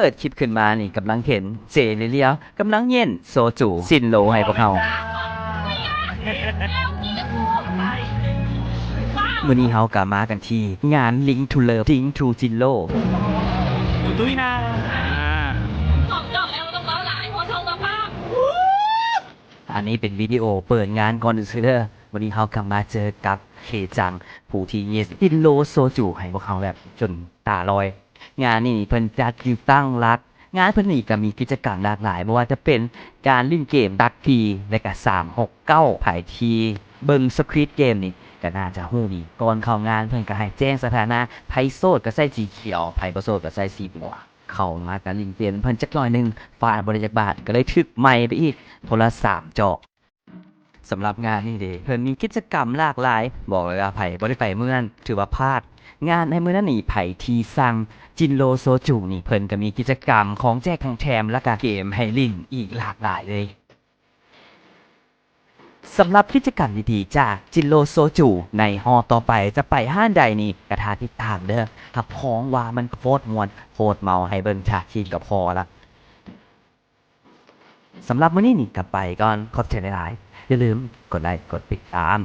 เปิดคลิปขึ้นมานี่กำลังเห็นเจเลียวกำลังเย็นโซจูซินโลให้พวกเรามื้อนี้เฮากลับมากันที่งาน Link to Love Link to Jinlo ตุ้ยนะอันนี้เป็นวิดีโอเปิดงานก่อนอื่นเด้อวันนี้เฮากลับมาเจอกับเคจังผู้ที่เยสซินโลโซจูให้พวกเขาแบบจนตาลอย งานนี้เพิ่นจัดอยู่ตั้งรัก งานเพิ่นนี่ก็มีกิจกรรมหลากหลายไม่ว่าจะเป็นการเล่นเกมดักพีและก็369ไผทีเบิ่งสคริปต์เกมนี่ก็น่าจะฮู้ดีก่อนเข้างานเพิ่นก็ให้แจ้งสถานะไผโสดก็ใส่สีเขียวไผบ่โสดก็ใส่สีม่วงเข้ามากันเล่นเกมเพิ่นจักหน่อยหนึงฟาดบ่ได้จักบาทก็เลยถึกไมค์ไปอีกโทรศัพท์จอกสำหรับงานนี้เด้เพิ่นมีกิจกรรมหลากหลายบอกเลยว่าไผบ่ได้ไปมื้อนั้นถือว่าพลาด งานในมื้อนั้นนี่ไผทีสั่งจินโลโซจูนี่เพิ่นก็มีกิจกรรมของแจกของแถมและก็เกมให้เล่นอีกหลากหลายเลยสำหรับกิจกรรมดีๆจากจินโลโซจูในฮอต่อไปจะไปห้านใดนี่กระทาติดตามเด้อถ้าพ้องว่ามันโคตรม่วนโคตรเมาให้เบิ่งฉากชีนก็พอละสำหรับมื้อนี้นี่ก็ไปก่อนขอบใจหลายๆอย่าลืมกดไลค์กดติดตาม